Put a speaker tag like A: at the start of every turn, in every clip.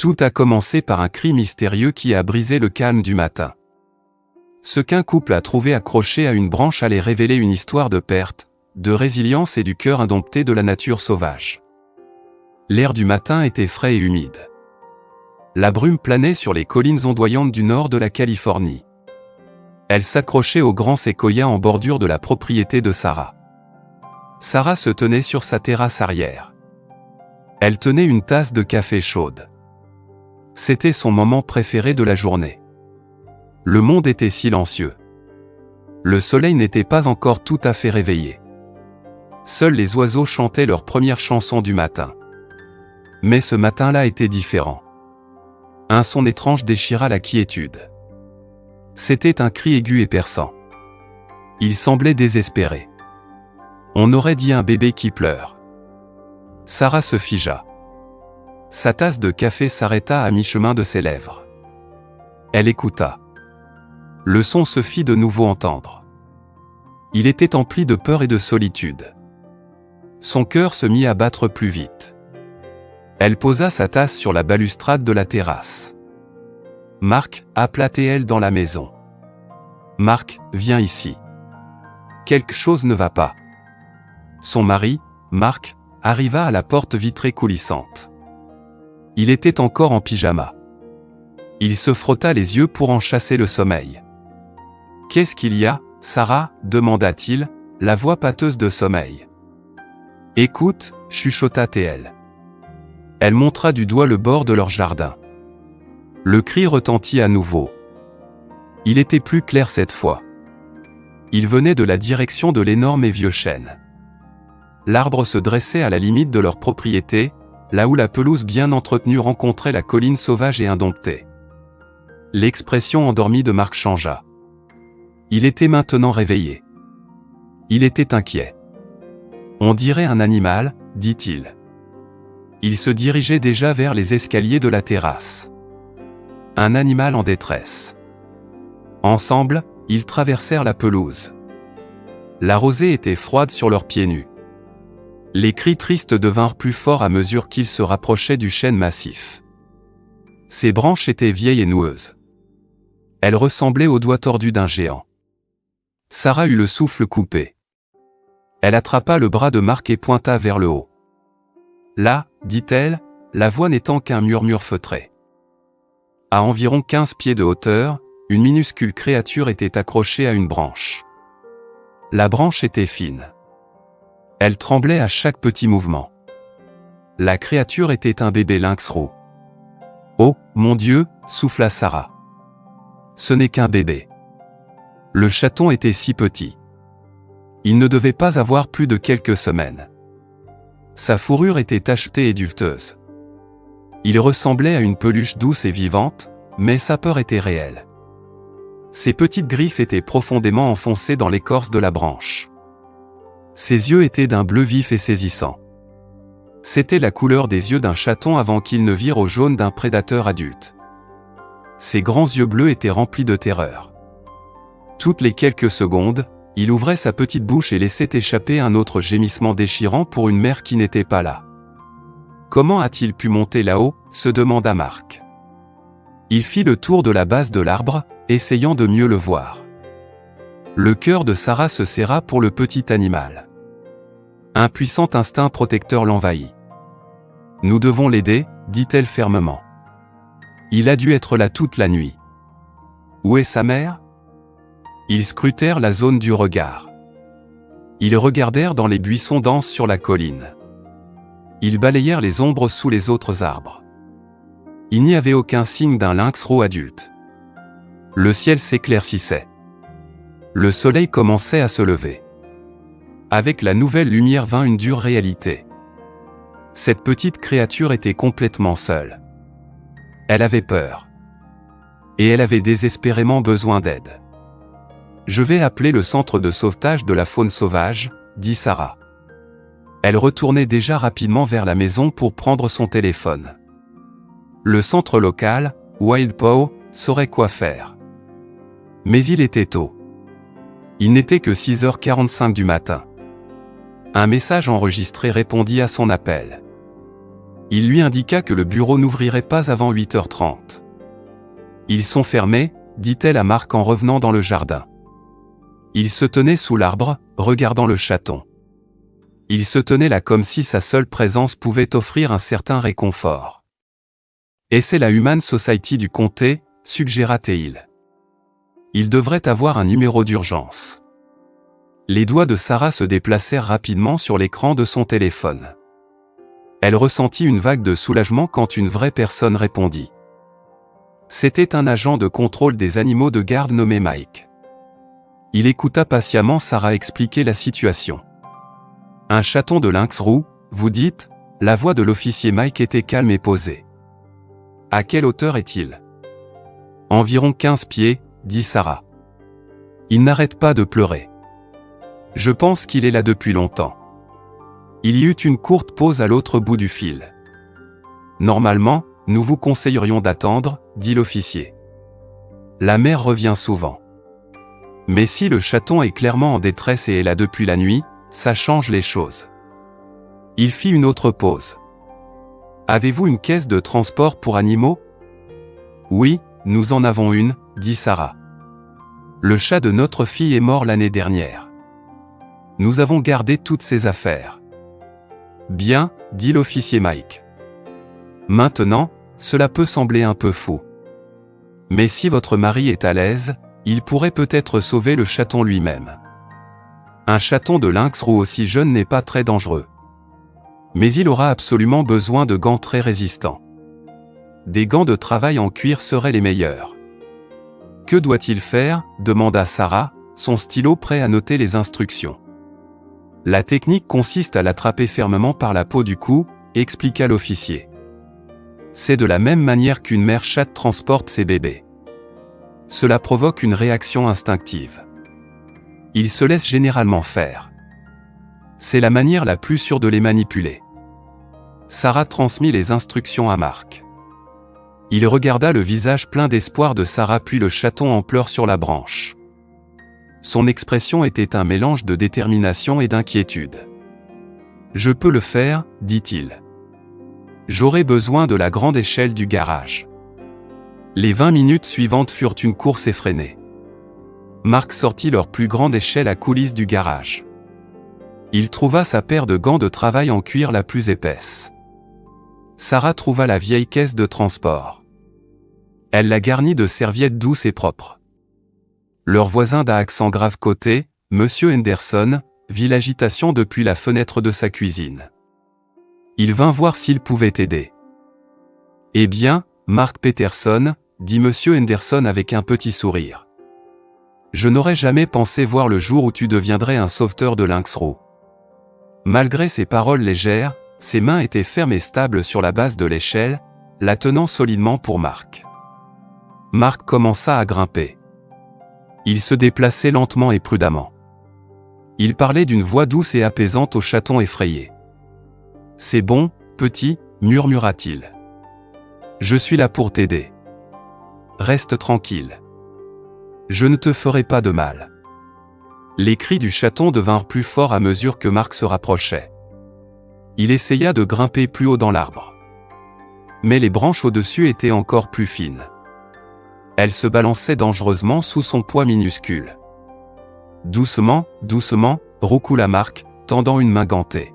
A: Tout a commencé par un cri mystérieux qui a brisé le calme du matin. Ce qu'un couple a trouvé accroché à une branche allait révéler une histoire de perte, de résilience et du cœur indompté de la nature sauvage. L'air du matin était frais et humide. La brume planait sur les collines ondoyantes du nord de la Californie. Elle s'accrochait aux grands séquoias en bordure de la propriété de Sarah. Sarah se tenait sur sa terrasse arrière. Elle tenait une tasse de café chaude. C'était son moment préféré de la journée. Le monde était silencieux. Le soleil n'était pas encore tout à fait réveillé. Seuls les oiseaux chantaient leur première chanson du matin. Mais ce matin-là était différent. Un son étrange déchira la quiétude. C'était un cri aigu et perçant. Il semblait désespéré. On aurait dit un bébé qui pleure. Sarah se figea. Sa tasse de café s'arrêta à mi-chemin de ses lèvres. Elle écouta. Le son se fit de nouveau entendre. Il était empli de peur et de solitude. Son cœur se mit à battre plus vite. Elle posa sa tasse sur la balustrade de la terrasse. « Marc » appela-t-elle dans la maison. « Marc, viens ici. Quelque chose ne va pas. » Son mari, Marc, arriva à la porte vitrée coulissante. Il était encore en pyjama. Il se frotta les yeux pour en chasser le sommeil. « Qu'est-ce qu'il y a, Sarah » demanda-t-il, la voix pâteuse de sommeil. « Écoute » chuchota-t-elle. Elle montra du doigt le bord de leur jardin. Le cri retentit à nouveau. Il était plus clair cette fois. Il venait de la direction de l'énorme et vieux chêne. L'arbre se dressait à la limite de leur propriété, là où la pelouse bien entretenue rencontrait la colline sauvage et indomptée. L'expression endormie de Marc changea. Il était maintenant réveillé. Il était inquiet. « On dirait un animal » dit-il. Il se dirigeait déjà vers les escaliers de la terrasse. Un animal en détresse. Ensemble, ils traversèrent la pelouse. La rosée était froide sur leurs pieds nus. Les cris tristes devinrent plus forts à mesure qu'ils se rapprochaient du chêne massif. Ses branches étaient vieilles et noueuses. Elles ressemblaient aux doigts tordus d'un géant. Sarah eut le souffle coupé. Elle attrapa le bras de Marc et pointa vers le haut. Là, dit-elle, la voix n'étant qu'un murmure feutré. À environ 15 pieds de hauteur, une minuscule créature était accrochée à une branche. La branche était fine. Elle tremblait à chaque petit mouvement. La créature était un bébé lynx roux. « Oh, mon Dieu » souffla Sarah. « Ce n'est qu'un bébé. » Le chaton était si petit. Il ne devait pas avoir plus de quelques semaines. Sa fourrure était tachetée et duveteuse. Il ressemblait à une peluche douce et vivante, mais sa peur était réelle. Ses petites griffes étaient profondément enfoncées dans l'écorce de la branche. Ses yeux étaient d'un bleu vif et saisissant. C'était la couleur des yeux d'un chaton avant qu'il ne vire au jaune d'un prédateur adulte. Ses grands yeux bleus étaient remplis de terreur. Toutes les quelques secondes, il ouvrait sa petite bouche et laissait échapper un autre gémissement déchirant pour une mère qui n'était pas là. Comment a-t-il pu monter là-haut, se demanda Marc. Il fit le tour de la base de l'arbre, essayant de mieux le voir. Le cœur de Sarah se serra pour le petit animal. Un puissant instinct protecteur l'envahit. « Nous devons l'aider » dit-elle fermement. « Il a dû être là toute la nuit. »« Où est sa mère ?» Ils scrutèrent la zone du regard. Ils regardèrent dans les buissons denses sur la colline. Ils balayèrent les ombres sous les autres arbres. Il n'y avait aucun signe d'un lynx roux adulte. Le ciel s'éclaircissait. Le soleil commençait à se lever. Avec la nouvelle lumière vint une dure réalité. Cette petite créature était complètement seule. Elle avait peur. Et elle avait désespérément besoin d'aide. « Je vais appeler le centre de sauvetage de la faune sauvage » dit Sarah. Elle retournait déjà rapidement vers la maison pour prendre son téléphone. Le centre local, Wild Paw, saurait quoi faire. Mais il était tôt. Il n'était que 6h45 du matin. Un message enregistré répondit à son appel. Il lui indiqua que le bureau n'ouvrirait pas avant 8h30. Ils sont fermés, dit-elle à Marc en revenant dans le jardin. Il se tenait sous l'arbre, regardant le chaton. Il se tenait là comme si sa seule présence pouvait offrir un certain réconfort. « Et c'est la Human Society du comté », suggéra-t-il. Il devrait avoir un numéro d'urgence. Les doigts de Sarah se déplacèrent rapidement sur l'écran de son téléphone. Elle ressentit une vague de soulagement quand une vraie personne répondit. C'était un agent de contrôle des animaux de garde nommé Mike. Il écouta patiemment Sarah expliquer la situation. « Un chaton de lynx roux, vous dites ?» La voix de l'officier Mike était calme et posée. « À quelle hauteur est-il » ? « Environ 15 pieds, dit Sarah. Il n'arrête pas de pleurer. Je pense qu'il est là depuis longtemps. Il y eut une courte pause à l'autre bout du fil. Normalement, nous vous conseillerions d'attendre, dit l'officier. La mère revient souvent. Mais si le chaton est clairement en détresse et est là depuis la nuit, ça change les choses. Il fit une autre pause. Avez-vous une caisse de transport pour animaux ? Oui, nous en avons une, dit Sarah. Le chat de notre fille est mort l'année dernière. Nous avons gardé toutes ses affaires. Bien, dit l'officier Mike. Maintenant, cela peut sembler un peu fou. Mais si votre mari est à l'aise, il pourrait peut-être sauver le chaton lui-même. Un chaton de lynx roux aussi jeune n'est pas très dangereux. Mais il aura absolument besoin de gants très résistants. Des gants de travail en cuir seraient les meilleurs. Que doit-il faire ? Demanda Sarah, son stylo prêt à noter les instructions. La technique consiste à l'attraper fermement par la peau du cou, expliqua l'officier. C'est de la même manière qu'une mère chatte transporte ses bébés. Cela provoque une réaction instinctive. Ils se laissent généralement faire. C'est la manière la plus sûre de les manipuler. Sarah transmit les instructions à Marc. Il regarda le visage plein d'espoir de Sarah puis le chaton en pleurs sur la branche. Son expression était un mélange de détermination et d'inquiétude. « Je peux le faire, dit-il. J'aurai besoin de la grande échelle du garage. » Les 20 minutes suivantes furent une course effrénée. Marc sortit leur plus grande échelle à coulisses du garage. Il trouva sa paire de gants de travail en cuir la plus épaisse. Sarah trouva la vieille caisse de transport. Elle la garnit de serviettes douces et propres. Leur voisin d'un accent grave côté, Monsieur Henderson, vit l'agitation depuis la fenêtre de sa cuisine. Il vint voir s'il pouvait aider. « Eh bien, Mark Peterson, dit Monsieur Henderson avec un petit sourire. Je n'aurais jamais pensé voir le jour où tu deviendrais un sauveteur de lynx roux. » Malgré ses paroles légères, ses mains étaient fermes et stables sur la base de l'échelle, la tenant solidement pour Marc. Marc commença à grimper. Il se déplaçait lentement et prudemment. Il parlait d'une voix douce et apaisante au chaton effrayé. « C'est bon, petit, murmura-t-il. Je suis là pour t'aider. Reste tranquille. Je ne te ferai pas de mal. » Les cris du chaton devinrent plus forts à mesure que Marc se rapprochait. Il essaya de grimper plus haut dans l'arbre. Mais les branches au-dessus étaient encore plus fines. Elles se balançaient dangereusement sous son poids minuscule. Doucement, doucement, roucoula Marc, tendant une main gantée.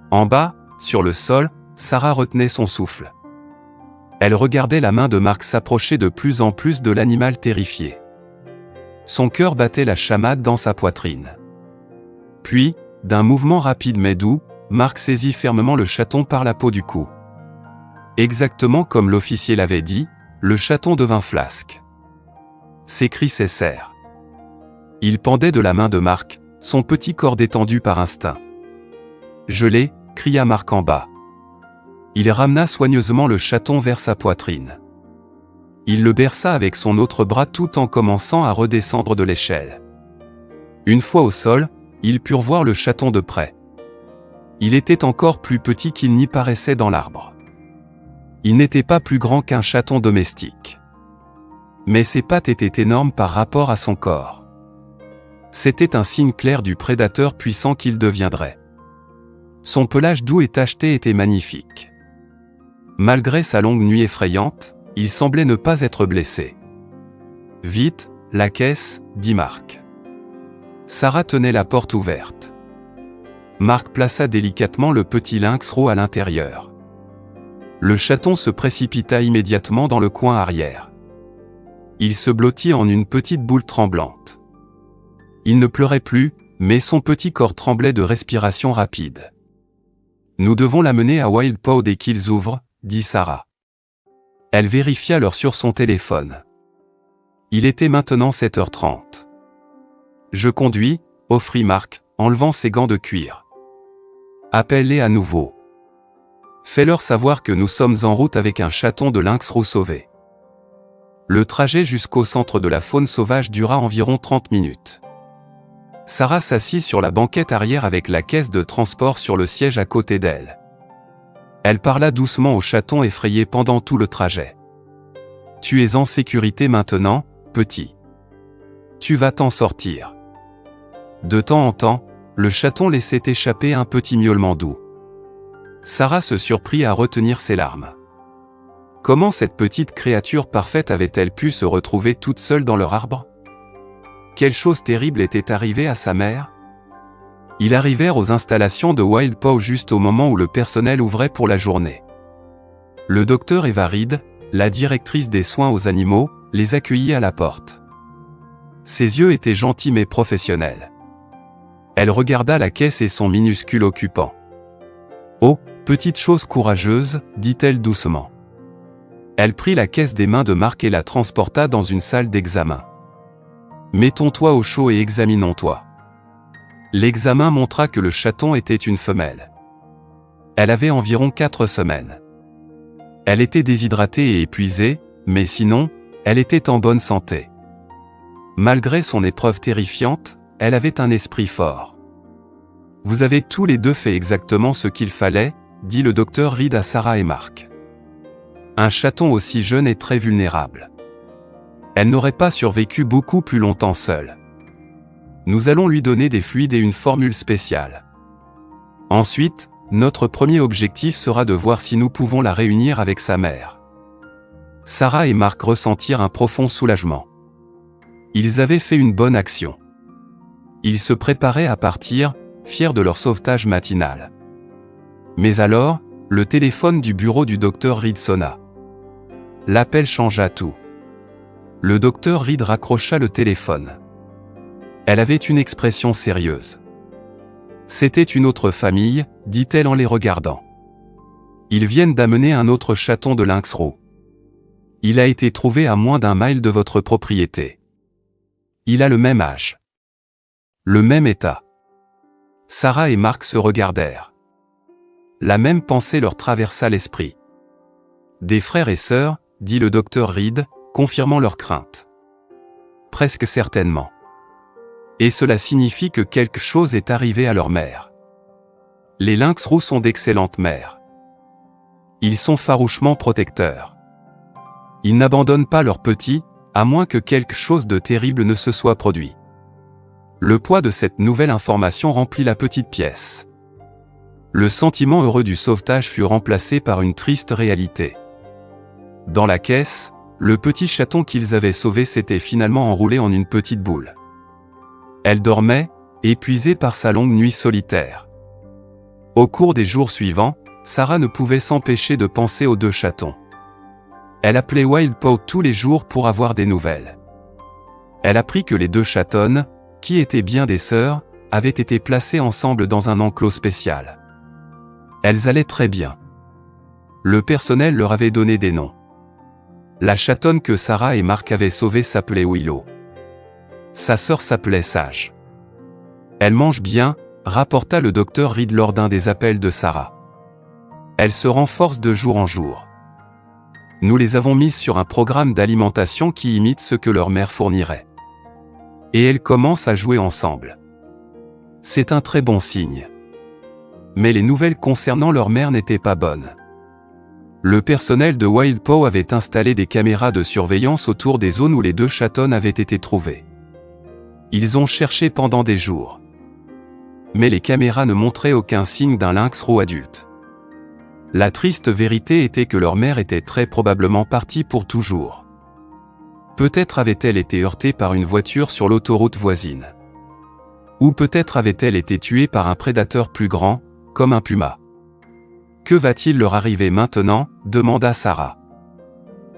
A: En bas, sur le sol, Sarah retenait son souffle. Elle regardait la main de Marc s'approcher de plus en plus de l'animal terrifié. Son cœur battait la chamade dans sa poitrine. Puis, d'un mouvement rapide mais doux, Marc saisit fermement le chaton par la peau du cou. Exactement comme l'officier l'avait dit, le chaton devint flasque. Ses cris cessèrent. Il pendait de la main de Marc, son petit corps détendu par instinct. « Je l'ai !» cria Marc en bas. Il ramena soigneusement le chaton vers sa poitrine. Il le berça avec son autre bras tout en commençant à redescendre de l'échelle. Une fois au sol, ils purent voir le chaton de près. Il était encore plus petit qu'il n'y paraissait dans l'arbre. Il n'était pas plus grand qu'un chaton domestique. Mais ses pattes étaient énormes par rapport à son corps. C'était un signe clair du prédateur puissant qu'il deviendrait. Son pelage doux et tacheté était magnifique. Malgré sa longue nuit effrayante, il semblait ne pas être blessé. « Vite, la caisse » dit Marc. Sarah tenait la porte ouverte. Marc plaça délicatement le petit lynx roux à l'intérieur. Le chaton se précipita immédiatement dans le coin arrière. Il se blottit en une petite boule tremblante. Il ne pleurait plus, mais son petit corps tremblait de respiration rapide. « Nous devons l'amener à Wild Paw dès qu'ils ouvrent » dit Sarah. Elle vérifia l'heure sur son téléphone. Il était maintenant 7h30. « Je conduis » offrit Marc, enlevant ses gants de cuir. « Appelle-les à nouveau. Fais-leur savoir que nous sommes en route avec un chaton de lynx roux sauvé. » Le trajet jusqu'au centre de la faune sauvage dura environ 30 minutes. Sarah s'assit sur la banquette arrière avec la caisse de transport sur le siège à côté d'elle. Elle parla doucement au chaton effrayé pendant tout le trajet. « Tu es en sécurité maintenant, petit. Tu vas t'en sortir. » De temps en temps, le chaton laissait échapper un petit miaulement doux. Sarah se surprit à retenir ses larmes. Comment cette petite créature parfaite avait-elle pu se retrouver toute seule dans leur arbre? Quelle chose terrible était arrivée à sa mère? Ils arrivèrent aux installations de Wild Paw juste au moment où le personnel ouvrait pour la journée. Le docteur Eva Reed, la directrice des soins aux animaux, les accueillit à la porte. Ses yeux étaient gentils mais professionnels. Elle regarda la caisse et son minuscule occupant. « Oh, petite chose courageuse » dit-elle doucement. Elle prit la caisse des mains de Marc et la transporta dans une salle d'examen. « Mettons-toi au chaud et examinons-toi. » L'examen montra que le chaton était une femelle. Elle avait environ 4 semaines. Elle était déshydratée et épuisée, mais sinon, elle était en bonne santé. Malgré son épreuve terrifiante, elle avait un esprit fort. « Vous avez tous les deux fait exactement ce qu'il fallait » dit le docteur Reed à Sarah et Marc. Un chaton aussi jeune est très vulnérable. Elle n'aurait pas survécu beaucoup plus longtemps seule. Nous allons lui donner des fluides et une formule spéciale. Ensuite, notre premier objectif sera de voir si nous pouvons la réunir avec sa mère. Sarah et Marc ressentirent un profond soulagement. Ils avaient fait une bonne action. Ils se préparaient à partir, fiers de leur sauvetage matinal. Mais alors, le téléphone du bureau du docteur Reed sonna. L'appel changea tout. Le docteur Reed raccrocha le téléphone. Elle avait une expression sérieuse. « C'était une autre famille » dit-elle en les regardant. « Ils viennent d'amener un autre chaton de lynx roux. Il a été trouvé à moins d'1 mile de votre propriété. Il a le même âge. Le même état. » Sarah et Marc se regardèrent. La même pensée leur traversa l'esprit. « Des frères et sœurs » dit le docteur Reed, confirmant leur crainte. « Presque certainement. Et cela signifie que quelque chose est arrivé à leur mère. Les lynx roux sont d'excellentes mères. Ils sont farouchement protecteurs. Ils n'abandonnent pas leurs petits, à moins que quelque chose de terrible ne se soit produit. » Le poids de cette nouvelle information remplit la petite pièce. Le sentiment heureux du sauvetage fut remplacé par une triste réalité. Dans la caisse, le petit chaton qu'ils avaient sauvé s'était finalement enroulé en une petite boule. Elle dormait, épuisée par sa longue nuit solitaire. Au cours des jours suivants, Sarah ne pouvait s'empêcher de penser aux 2 chatons. Elle appelait Wild Paw tous les jours pour avoir des nouvelles. Elle apprit que les 2 chatonnes, qui étaient bien des sœurs, avaient été placées ensemble dans un enclos spécial. Elles allaient très bien. Le personnel leur avait donné des noms. La chatonne que Sarah et Marc avaient sauvée s'appelait Willow. Sa sœur s'appelait Sage. Elle mange bien, rapporta le docteur Reed lors d'un des appels de Sarah. Elle se renforce de jour en jour. Nous les avons mises sur un programme d'alimentation qui imite ce que leur mère fournirait. Et elles commencent à jouer ensemble. C'est un très bon signe. Mais les nouvelles concernant leur mère n'étaient pas bonnes. Le personnel de Wild Paw avait installé des caméras de surveillance autour des zones où les 2 chatonnes avaient été trouvées. Ils ont cherché pendant des jours. Mais les caméras ne montraient aucun signe d'un lynx roux adulte. La triste vérité était que leur mère était très probablement partie pour toujours. Peut-être avait-elle été heurtée par une voiture sur l'autoroute voisine. Ou peut-être avait-elle été tuée par un prédateur plus grand, comme un puma. Que va-t-il leur arriver maintenant ? Demanda Sarah.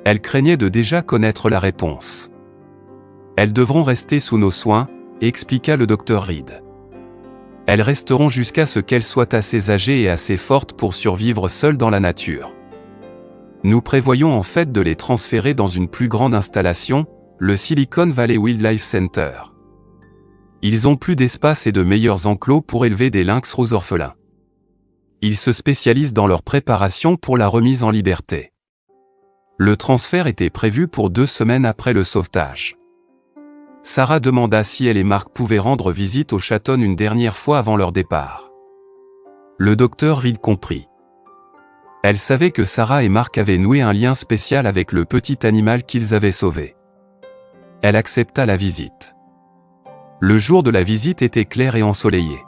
A: Elle craignait de déjà connaître la réponse. Elles devront rester sous nos soins, expliqua le docteur Reed. Elles resteront jusqu'à ce qu'elles soient assez âgées et assez fortes pour survivre seules dans la nature. Nous prévoyons en fait de les transférer dans une plus grande installation, le Silicon Valley Wildlife Center. Ils ont plus d'espace et de meilleurs enclos pour élever des lynx roux orphelins. Ils se spécialisent dans leur préparation pour la remise en liberté. Le transfert était prévu pour 2 semaines après le sauvetage. Sarah demanda si elle et Mark pouvaient rendre visite au Chaton une dernière fois avant leur départ. Le docteur Reed comprit. Elle savait que Sarah et Mark avaient noué un lien spécial avec le petit animal qu'ils avaient sauvé. Elle accepta la visite. Le jour de la visite était clair et ensoleillé.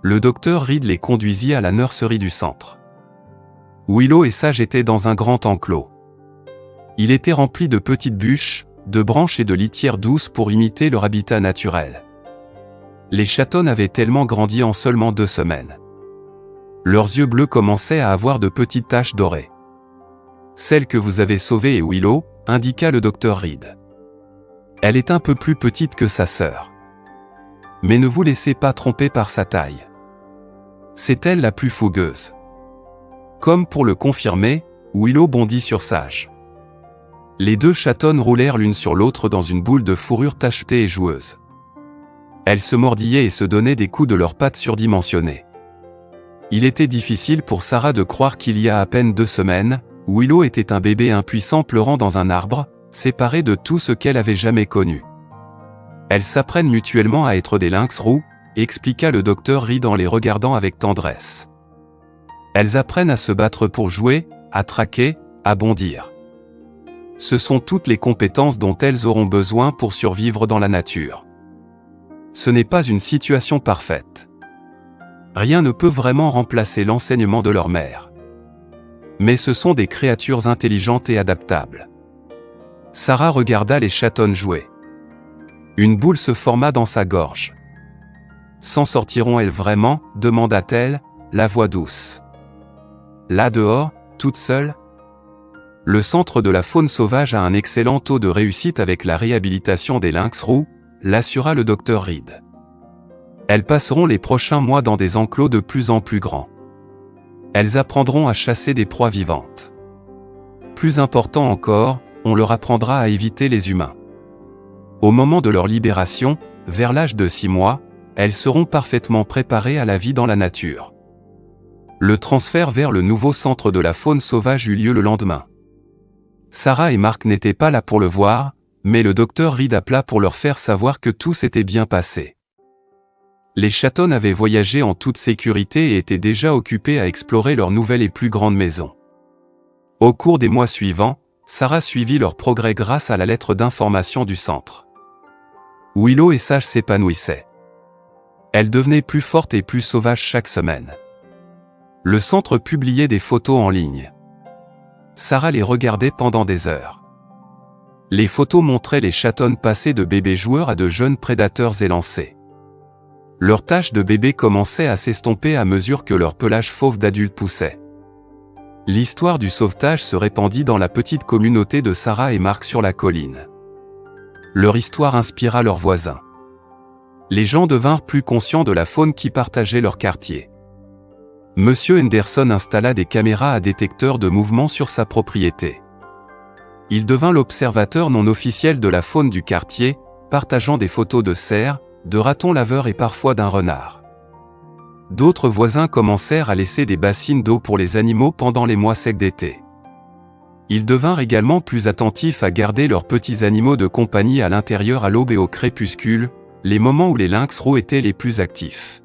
A: Le docteur Reed les conduisit à la nurserie du centre. Willow et Sage étaient dans un grand enclos. Il était rempli de petites bûches, de branches et de litières douces pour imiter leur habitat naturel. Les chatons avaient tellement grandi en seulement 2 semaines. Leurs yeux bleus commençaient à avoir de petites taches dorées. Celle que vous avez sauvée est Willow, indiqua le docteur Reed. Elle est un peu plus petite que sa sœur. Mais ne vous laissez pas tromper par sa taille. C'est elle la plus fougueuse. Comme pour le confirmer, Willow bondit sur Sage. Les 2 chatonnes roulèrent l'une sur l'autre dans une boule de fourrure tachetée et joueuse. Elles se mordillaient et se donnaient des coups de leurs pattes surdimensionnées. Il était difficile pour Sarah de croire qu'il y a à peine 2 semaines, Willow était un bébé impuissant pleurant dans un arbre, séparé de tout ce qu'elle avait jamais connu. Elles s'apprennent mutuellement à être des lynx roux, expliqua le docteur Reed en les regardant avec tendresse. Elles apprennent à se battre pour jouer, à traquer, à bondir. Ce sont toutes les compétences dont elles auront besoin pour survivre dans la nature. Ce n'est pas une situation parfaite. Rien ne peut vraiment remplacer l'enseignement de leur mère. Mais ce sont des créatures intelligentes et adaptables. Sarah regarda les chatonnes jouer. Une boule se forma dans sa gorge. S'en sortiront-elles vraiment ? Demanda-t-elle, la voix douce. Là dehors, toute seule ? Le centre de la faune sauvage a un excellent taux de réussite avec la réhabilitation des lynx roux, l'assura le docteur Reed. Elles passeront les prochains mois dans des enclos de plus en plus grands. Elles apprendront à chasser des proies vivantes. Plus important encore, on leur apprendra à éviter les humains. Au moment de leur libération, vers l'âge de 6 mois, elles seront parfaitement préparées à la vie dans la nature. Le transfert vers le nouveau centre de la faune sauvage eut lieu le lendemain. Sarah et Mark n'étaient pas là pour le voir, mais le docteur Reed appela pour leur faire savoir que tout s'était bien passé. Les chatonnes avaient voyagé en toute sécurité et étaient déjà occupées à explorer leur nouvelle et plus grande maison. Au cours des mois suivants, Sarah suivit leur progrès grâce à la lettre d'information du centre. Willow et Sage s'épanouissaient. Elles devenaient plus fortes et plus sauvages chaque semaine. Le centre publiait des photos en ligne. Sarah les regardait pendant des heures. Les photos montraient les chatonnes passer de bébés joueurs à de jeunes prédateurs élancés. Leurs taches de bébé commençaient à s'estomper à mesure que leur pelage fauve d'adulte poussait. L'histoire du sauvetage se répandit dans la petite communauté de Sarah et Mark sur la colline. Leur histoire inspira leurs voisins. Les gens devinrent plus conscients de la faune qui partageait leur quartier. Monsieur Henderson installa des caméras à détecteur de mouvement sur sa propriété. Il devint l'observateur non officiel de la faune du quartier, partageant des photos de cerfs, de ratons laveurs et parfois d'un renard. D'autres voisins commencèrent à laisser des bassines d'eau pour les animaux pendant les mois secs d'été. Ils devinrent également plus attentifs à garder leurs petits animaux de compagnie à l'intérieur à l'aube et au crépuscule, les moments où les lynx roux étaient les plus actifs.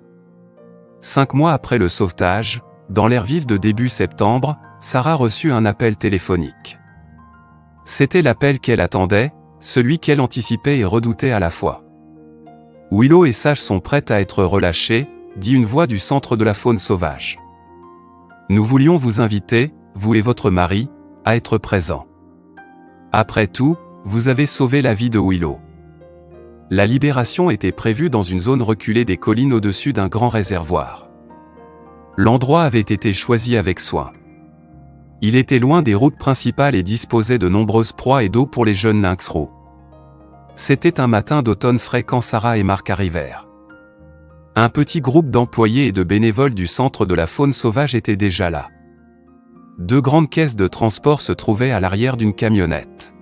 A: 5 mois après le sauvetage, dans l'air vif de début septembre, Sarah reçut un appel téléphonique. C'était l'appel qu'elle attendait, celui qu'elle anticipait et redoutait à la fois. Willow et Sage sont prêtes à être relâchées, dit une voix du centre de la faune sauvage. Nous voulions vous inviter, vous et votre mari, à être présents. Après tout, vous avez sauvé la vie de Willow. La libération était prévue dans une zone reculée des collines au-dessus d'un grand réservoir. L'endroit avait été choisi avec soin. Il était loin des routes principales et disposait de nombreuses proies et d'eau pour les jeunes lynx roux. C'était un matin d'automne frais quand Sarah et Mark arrivèrent. Un petit groupe d'employés et de bénévoles du centre de la faune sauvage était déjà là. 2 grandes caisses de transport se trouvaient à l'arrière d'une camionnette.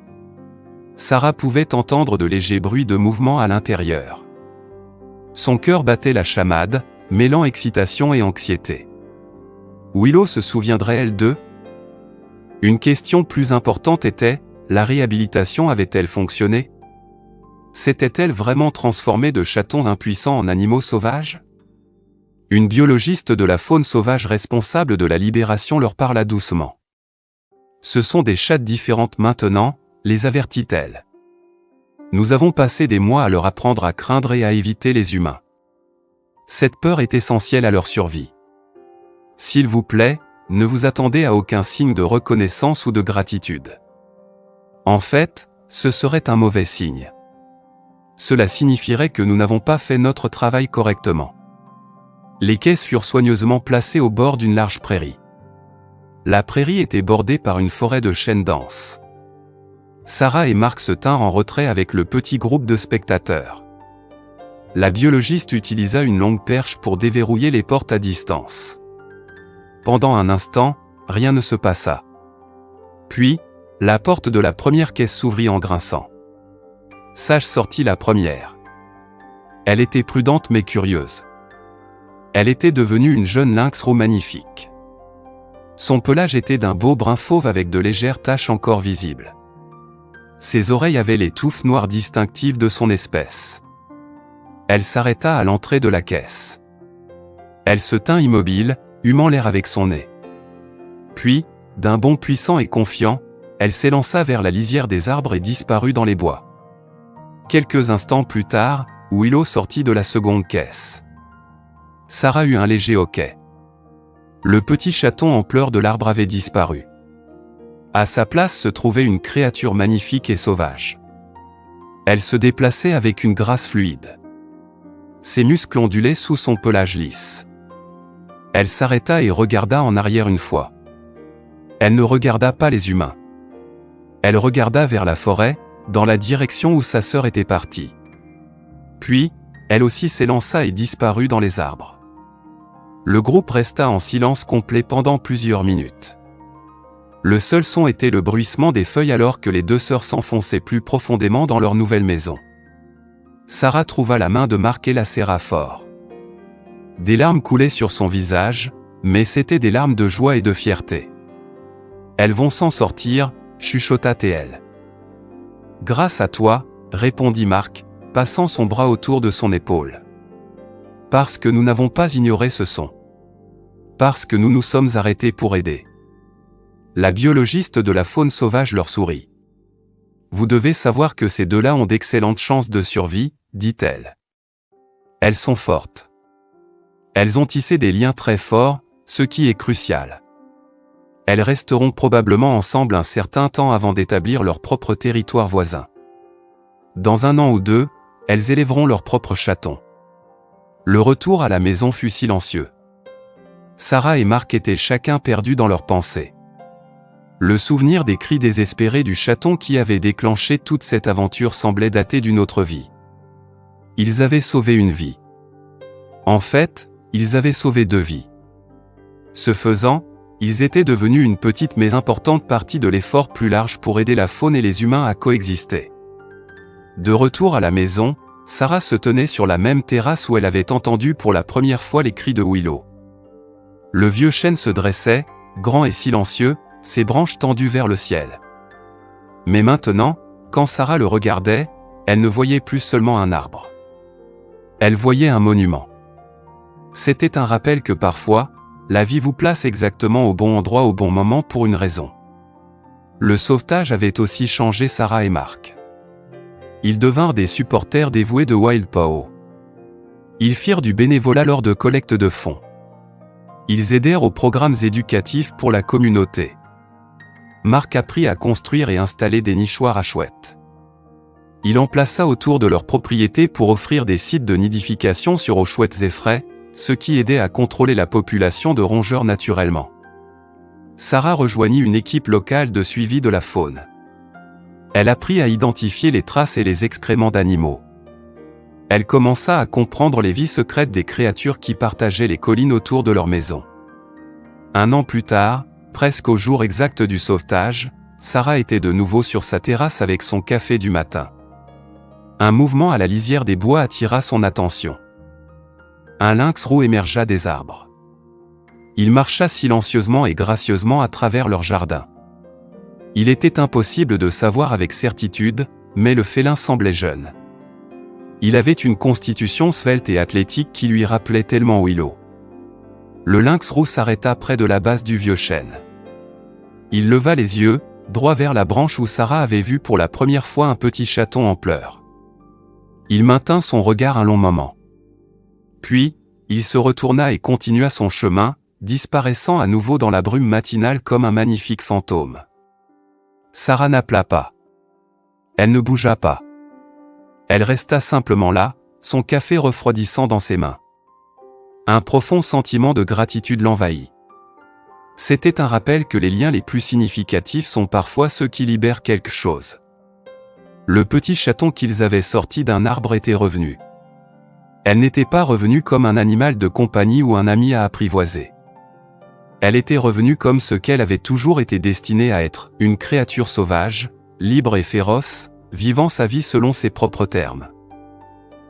A: Sarah pouvait entendre de légers bruits de mouvement à l'intérieur. Son cœur battait la chamade, mêlant excitation et anxiété. Willow se souviendrait-elle d'eux? Une question plus importante était, la réhabilitation avait-elle fonctionné? S'était-elle vraiment transformée de chatons impuissants en animaux sauvages? Une biologiste de la faune sauvage responsable de la libération leur parla doucement. Ce sont des chattes différentes maintenant, les avertit-elle. Nous avons passé des mois à leur apprendre à craindre et à éviter les humains. Cette peur est essentielle à leur survie. S'il vous plaît, ne vous attendez à aucun signe de reconnaissance ou de gratitude. En fait, ce serait un mauvais signe. Cela signifierait que nous n'avons pas fait notre travail correctement. Les caisses furent soigneusement placées au bord d'une large prairie. La prairie était bordée par une forêt de chênes denses. Sarah et Mark se tinrent en retrait avec le petit groupe de spectateurs. La biologiste utilisa une longue perche pour déverrouiller les portes à distance. Pendant un instant, rien ne se passa. Puis, la porte de la première caisse s'ouvrit en grinçant. Sage sortit la première. Elle était prudente mais curieuse. Elle était devenue une jeune lynx roux magnifique. Son pelage était d'un beau brun fauve avec de légères taches encore visibles. Ses oreilles avaient les touffes noires distinctives de son espèce. Elle s'arrêta à l'entrée de la caisse. Elle se tint immobile, humant l'air avec son nez. Puis, d'un bond puissant et confiant, elle s'élança vers la lisière des arbres et disparut dans les bois. Quelques instants plus tard, Willow sortit de la seconde caisse. Sarah eut un léger hoquet. Le petit chaton en pleurs de l'arbre avait disparu. À sa place se trouvait une créature magnifique et sauvage. Elle se déplaçait avec une grâce fluide. Ses muscles ondulaient sous son pelage lisse. Elle s'arrêta et regarda en arrière une fois. Elle ne regarda pas les humains. Elle regarda vers la forêt, dans la direction où sa sœur était partie. Puis, elle aussi s'élança et disparut dans les arbres. Le groupe resta en silence complet pendant plusieurs minutes. Le seul son était le bruissement des feuilles alors que les 2 sœurs s'enfonçaient plus profondément dans leur nouvelle maison. Sarah trouva la main de Mark et la serra fort. Des larmes coulaient sur son visage, mais c'étaient des larmes de joie et de fierté. « Elles vont s'en sortir », chuchota-t-elle. « Grâce à toi », répondit Mark, passant son bras autour de son épaule. « Parce que nous n'avons pas ignoré ce son. Parce que nous nous sommes arrêtés pour aider. » La biologiste de la faune sauvage leur sourit. « Vous devez savoir que ces 2-là ont d'excellentes chances de survie, dit-elle. Elles sont fortes. Elles ont tissé des liens très forts, ce qui est crucial. Elles resteront probablement ensemble un certain temps avant d'établir leur propre territoire voisin. Dans 1 an ou 2, elles élèveront leur propre chaton. » Le retour à la maison fut silencieux. Sarah et Mark étaient chacun perdus dans leurs pensées. Le souvenir des cris désespérés du chaton qui avait déclenché toute cette aventure semblait dater d'une autre vie. Ils avaient sauvé une vie. En fait, ils avaient sauvé 2 vies. Ce faisant, ils étaient devenus une petite mais importante partie de l'effort plus large pour aider la faune et les humains à coexister. De retour à la maison, Sarah se tenait sur la même terrasse où elle avait entendu pour la première fois les cris de Willow. Le vieux chêne se dressait, grand et silencieux, ses branches tendues vers le ciel. Mais maintenant, quand Sarah le regardait, elle ne voyait plus seulement un arbre. Elle voyait un monument. C'était un rappel que parfois, la vie vous place exactement au bon endroit au bon moment pour une raison. Le sauvetage avait aussi changé Sarah et Mark. Ils devinrent des supporters dévoués de Wild Paw. Ils firent du bénévolat lors de collectes de fonds. Ils aidèrent aux programmes éducatifs pour la communauté. Marc apprit à construire et installer des nichoirs à chouettes. Il en plaça autour de leur propriété pour offrir des sites de nidification sur eaux chouettes et frais, ce qui aidait à contrôler la population de rongeurs naturellement. Sarah rejoignit une équipe locale de suivi de la faune. Elle apprit à identifier les traces et les excréments d'animaux. Elle commença à comprendre les vies secrètes des créatures qui partageaient les collines autour de leur maison. Un an plus tard, presque au jour exact du sauvetage, Sarah était de nouveau sur sa terrasse avec son café du matin. Un mouvement à la lisière des bois attira son attention. Un lynx roux émergea des arbres. Il marcha silencieusement et gracieusement à travers leur jardin. Il était impossible de savoir avec certitude, mais le félin semblait jeune. Il avait une constitution svelte et athlétique qui lui rappelait tellement Willow. Le lynx roux s'arrêta près de la base du vieux chêne. Il leva les yeux, droit vers la branche où Sarah avait vu pour la première fois un petit chaton en pleurs. Il maintint son regard un long moment. Puis, il se retourna et continua son chemin, disparaissant à nouveau dans la brume matinale comme un magnifique fantôme. Sarah n'appela pas. Elle ne bougea pas. Elle resta simplement là, son café refroidissant dans ses mains. Un profond sentiment de gratitude l'envahit. C'était un rappel que les liens les plus significatifs sont parfois ceux qui libèrent quelque chose. Le petit chaton qu'ils avaient sorti d'un arbre était revenu. Elle n'était pas revenue comme un animal de compagnie ou un ami à apprivoiser. Elle était revenue comme ce qu'elle avait toujours été destinée à être, une créature sauvage, libre et féroce, vivant sa vie selon ses propres termes.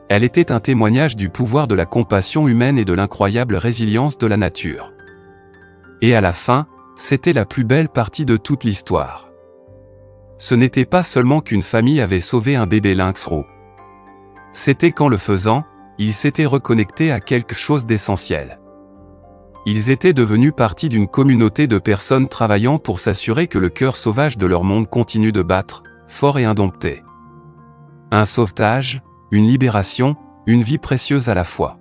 A: Elle était un témoignage du pouvoir de la compassion humaine et de l'incroyable résilience de la nature. Et à la fin, c'était la plus belle partie de toute l'histoire. Ce n'était pas seulement qu'une famille avait sauvé un bébé lynx roux. C'était qu'en le faisant, ils s'étaient reconnectés à quelque chose d'essentiel. Ils étaient devenus partie d'une communauté de personnes travaillant pour s'assurer que le cœur sauvage de leur monde continue de battre, fort et indompté. Un sauvetage, une libération, une vie précieuse à la fois.